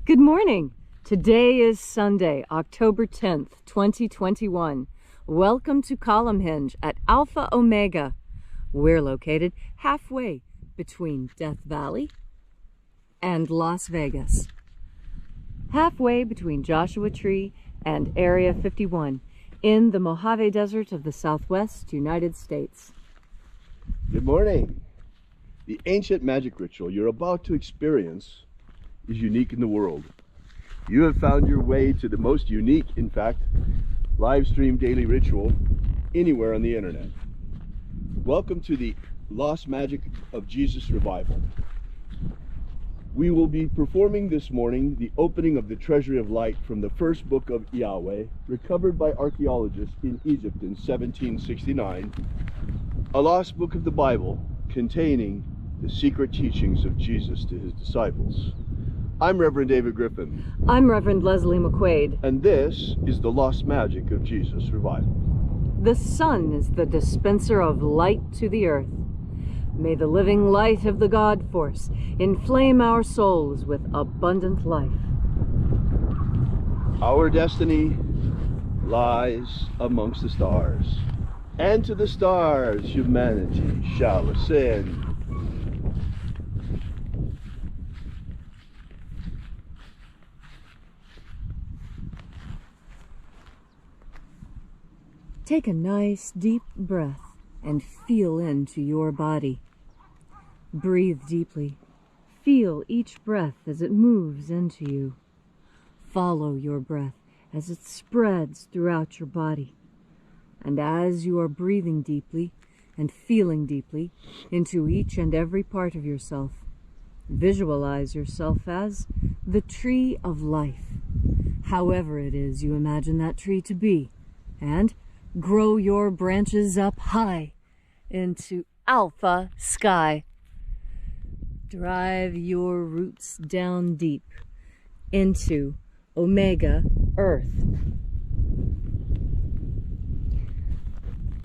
Good morning. Today is Sunday, October 10th, 2021. Welcome to Column Hinge at Alpha Omega. We're located halfway between Death Valley and Las Vegas. Halfway between Joshua Tree and Area 51 in the Mojave Desert of the Southwest United States. Good morning. The ancient magic ritual you're about to experience is unique in the world. You have found your way to the most unique, in fact, live stream daily ritual anywhere on the internet. Welcome to the Lost Magic of Jesus Revival. We will be performing this morning the opening of the Treasury of Light from the first book of IAOE, recovered by archaeologists in Egypt in 1769, a lost book of the Bible containing the secret teachings of Jesus to his disciples. I'm Reverend David Griffin. I'm Reverend Leslie McQuade. And this is the Lost Magic of Jesus Revival. The sun is the dispenser of light to the earth. May the living light of the God Force inflame our souls with abundant life. Our destiny lies amongst the stars, and to the stars humanity shall ascend. Take a nice deep breath and feel into your body. Breathe deeply. Feel each breath as it moves into you. Follow your breath as it spreads throughout your body. And as you are breathing deeply and feeling deeply into each and every part of yourself, visualize yourself as the tree of life, however it is you imagine that tree to be, and grow your branches up high into alpha sky. Drive your roots down deep into omega earth.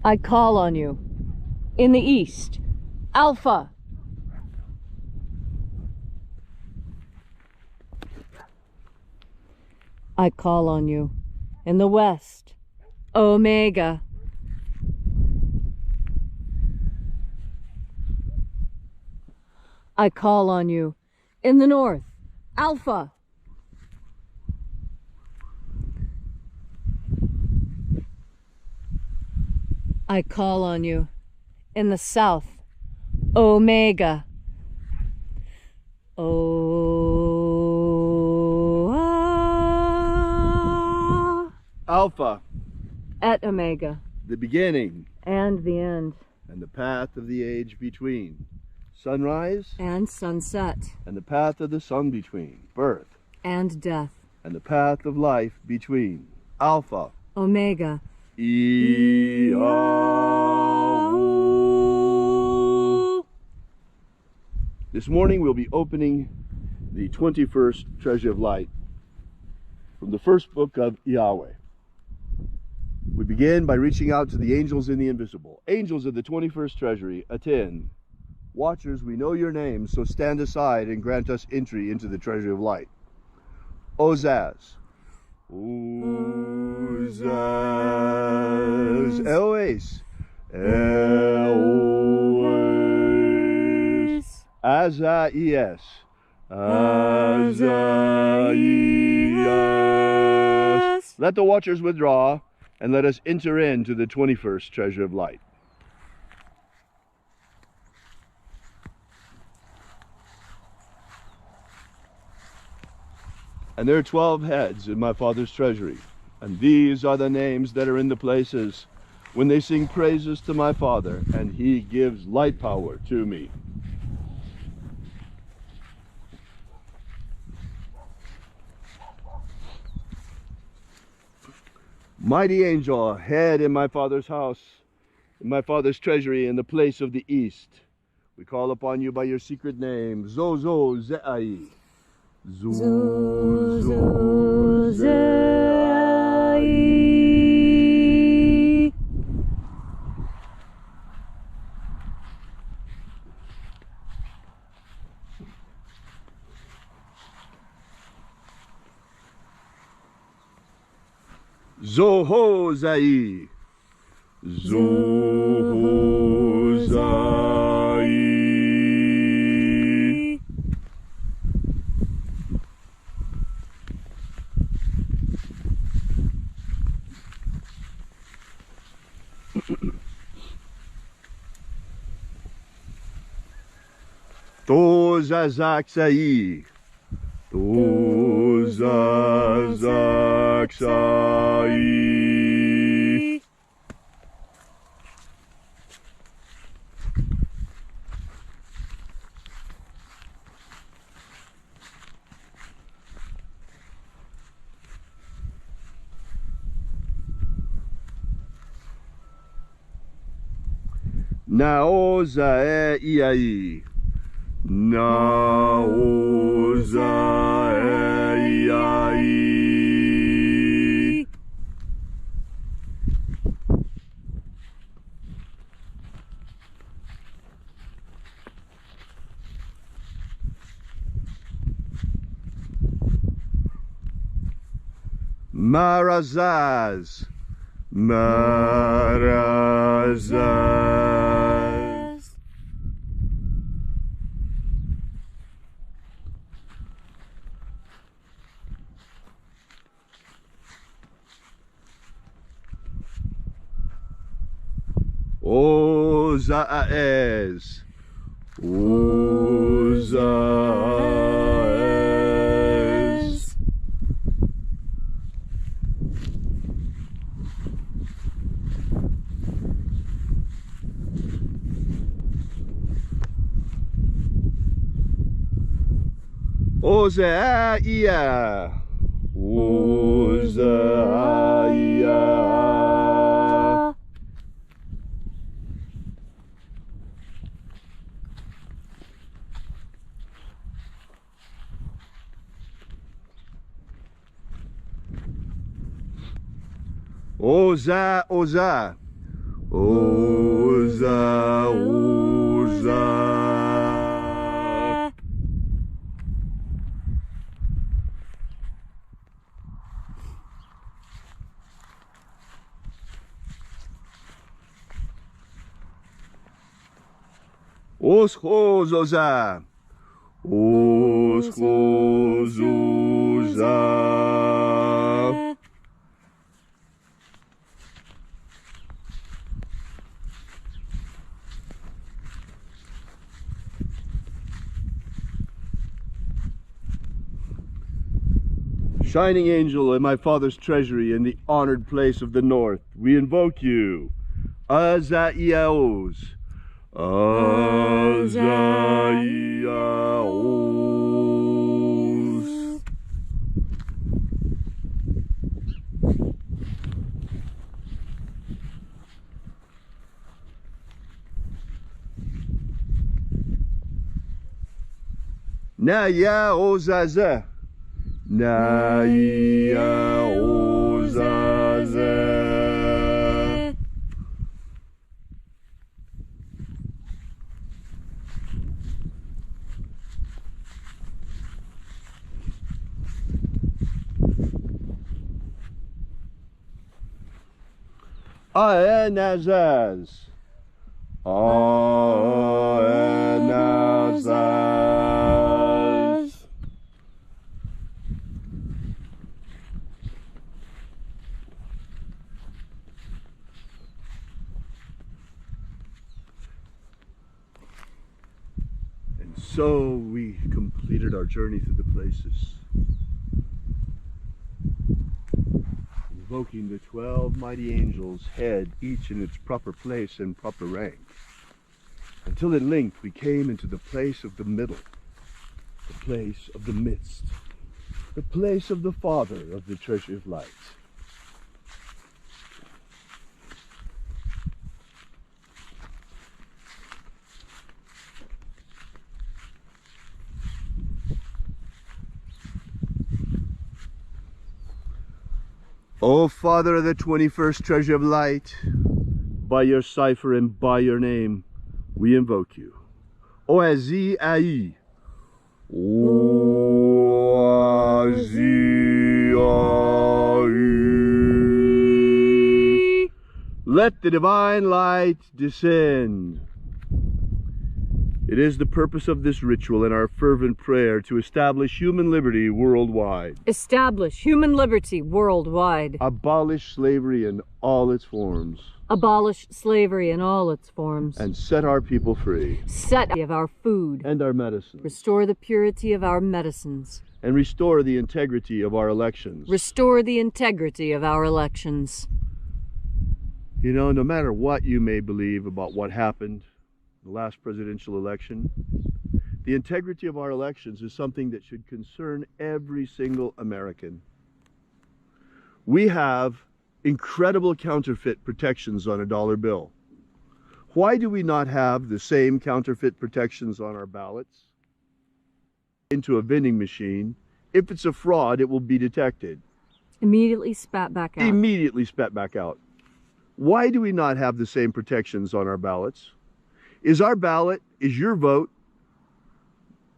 I call on you in the east, alpha. I call on you in the west, omega. I call on you in the north, alpha. I call on you in the south, omega. Alpha. At omega. The beginning. And the end. And the path of the age between. Sunrise. And sunset. And the path of the sun between. Birth. And death. And the path of life between. Alpha. Omega. IAOE. This morning we'll be opening the 21st Treasury of Light from the first book of IAOE. We begin by reaching out to the angels in the invisible. Angels of the 21st Treasury, attend. Watchers, we know your names, so stand aside and grant us entry into the Treasury of Light. Ozaz. Ozaz. Eloes. Eloes. Azaias. Azaias. Let the watchers withdraw, and let us enter into the 21st Treasure of Light. And there are 12 heads in my Father's treasury, and these are the names that are in the places when they sing praises to my Father, and he gives light power to me. Mighty angel, head in my Father's house, in my Father's treasury, in the place of the east, we call upon you by your secret name, Zozo Ze'ai. Zozo Ze'ai. Zohozai. Zohozai. Tozazaksai. Tozazaksai. Naoza iai. Naoza iai. Marazaz. Marazaz. Ozaez. Ozaez. Ozaia. Ozaia. Oza, oza. Oza, oza. Oschozoza. Oschozoza. Shining angel in my father's treasury in the honored place of the north, we invoke you. Azaiaos. Azaiaos. Naya ozaza. Naya ozaza. Aenazaz. Aenazaz. And so we completed our journey through the places, invoking the 12 mighty angels, head each in its proper place and proper rank, until at length we came into the place of the middle, the place of the midst, the place of the Father of the treasure of light. O Father of the 21st treasure of light, by your cipher and by your name, we invoke you. Oazi Ai. Oazi Ai. Let the divine light descend. It is the purpose of this ritual and our fervent prayer to establish human liberty worldwide. Establish human liberty worldwide. Abolish slavery in all its forms. Abolish slavery in all its forms. And set our people free. Set of our food. And our medicine. Restore the purity of our medicines. And restore the integrity of our elections. Restore the integrity of our elections. You know, no matter what you may believe about what happened in the last presidential election, the integrity of our elections is something that should concern every single American. We have incredible counterfeit protections on a dollar bill. Why do we not have the same counterfeit protections on our ballots? Into a vending machine. If it's a fraud, it will be detected. Immediately spat back out. Immediately spat back out. Why do we not have the same protections on our ballots? Is our ballot, is your vote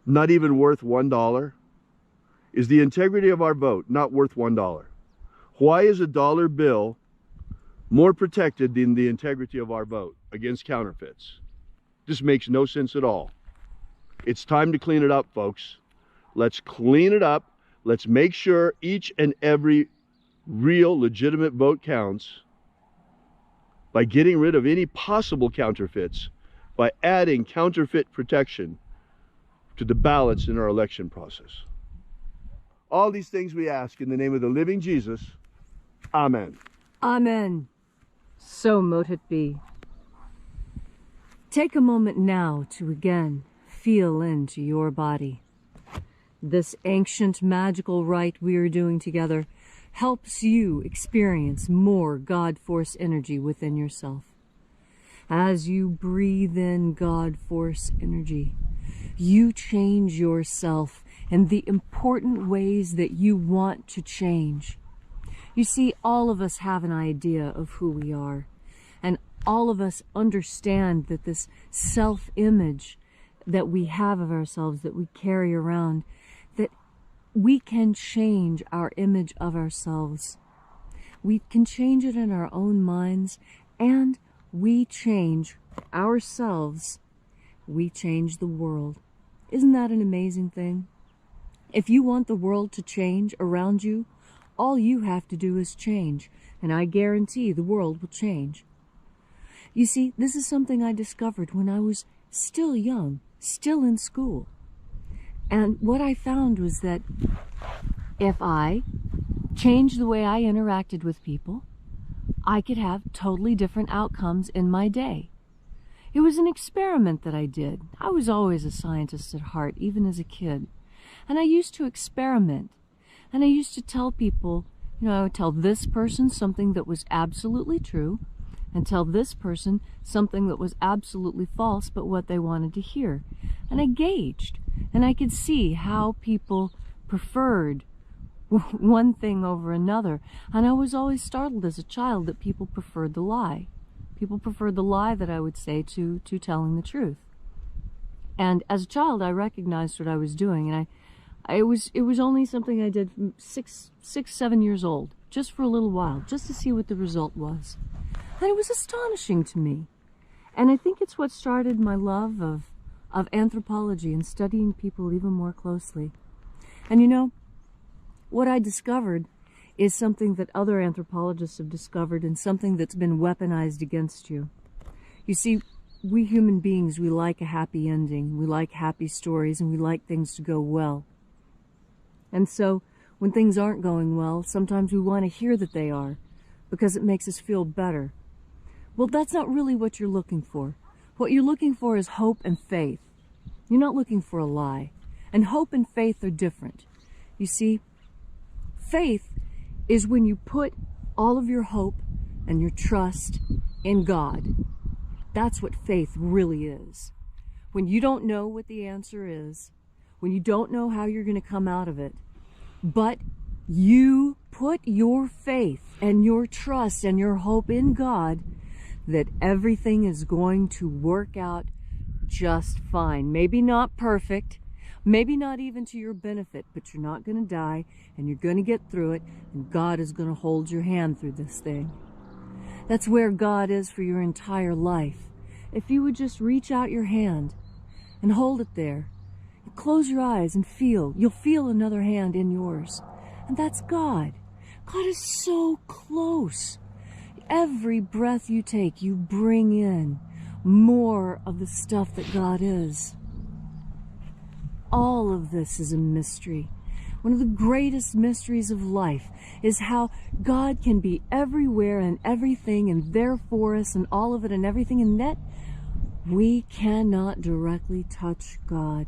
not even worth $1? Is the integrity of our vote not worth $1? Why is a dollar bill more protected than the integrity of our vote against counterfeits? This makes no sense at all. It's time to clean it up, folks. Let's clean it up. Let's make sure each and every real, legitimate vote counts by getting rid of any possible counterfeits, by adding counterfeit protection to the ballots in our election process. All these things we ask in the name of the living Jesus. Amen. Amen. So mote it be. Take a moment now to again feel into your body. This ancient magical rite we are doing together helps you experience more God Force energy within yourself. As you breathe in God Force energy, you change yourself in the important ways that you want to change. You see, all of us have an idea of who we are, and all of us understand that this self-image that we have of ourselves, that we carry around, that we can change our image of ourselves. We can change it in our own minds, and we change ourselves. We change the world. Isn't that an amazing thing? If you want the world to change around you, all you have to do is change, and I guarantee the world will change. You see, this is something I discovered when I was still young, still in school. And what I found was that if I changed the way I interacted with people, I could have totally different outcomes in my day. It was an experiment that I did. I was always a scientist at heart, even as a kid. And I used to experiment. And I used to tell people, you know, I would tell this person something that was absolutely true, and tell this person something that was absolutely false, but what they wanted to hear. And I gauged, and I could see how people preferred one thing over another. And I was always startled as a child that people preferred the lie. People preferred the lie that I would say to telling the truth. And as a child, I recognized what I was doing, and it was only something I did from 7 years old, just for a little while, just to see what the result was. And it was astonishing to me. And I think it's what started my love of anthropology and studying people even more closely. And you know, what I discovered is something that other anthropologists have discovered, and something that's been weaponized against you. You see, we human beings, we like a happy ending, we like happy stories, and we like things to go well. And so, when things aren't going well, sometimes we want to hear that they are, because it makes us feel better. Well, that's not really what you're looking for. What you're looking for is hope and faith. You're not looking for a lie. And hope and faith are different. You see, faith is when you put all of your hope and your trust in God. That's what faith really is. When you don't know what the answer is, when you don't know how you're going to come out of it, but you put your faith and your trust and your hope in God, that everything is going to work out just fine. Maybe not perfect, maybe not even to your benefit, but you're not going to die, and you're going to get through it, and God is going to hold your hand through this thing. That's where God is for your entire life. If you would just reach out your hand and hold it there, close your eyes and feel, you'll feel another hand in yours. And that's God. God is so close. Every breath you take, you bring in more of the stuff that God is. All of this is a mystery. One of the greatest mysteries of life is how God can be everywhere and everything and there for us and all of it and everything, and yet we cannot directly touch God.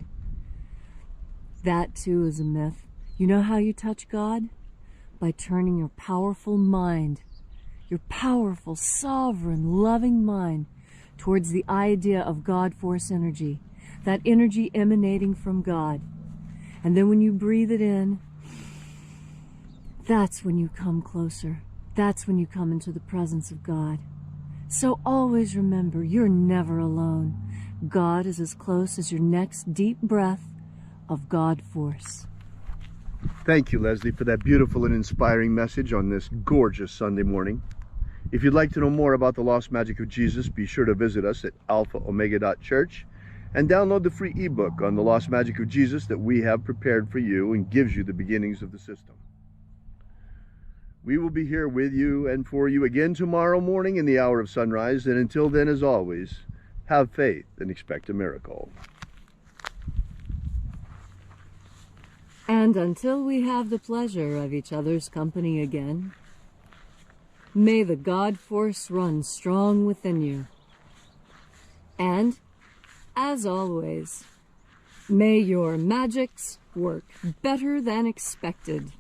That too is a myth. You know how you touch God? By turning your powerful mind, your powerful, sovereign, loving mind towards the idea of God force energy, that energy emanating from God. And then when you breathe it in, that's when you come closer. That's when you come into the presence of God. So always remember, you're never alone. God is as close as your next deep breath of God force. Thank you, Leslie, for that beautiful and inspiring message on this gorgeous Sunday morning. If you'd like to know more about the Lost Magic of Jesus, be sure to visit us at alphaomega.church and download the free ebook on the Lost Magic of Jesus that we have prepared for you and gives you the beginnings of the system. We will be here with you and for you again tomorrow morning in the hour of sunrise, and until then, as always, have faith and expect a miracle. And until we have the pleasure of each other's company again, may the God force run strong within you. And, as always, may your magics work better than expected.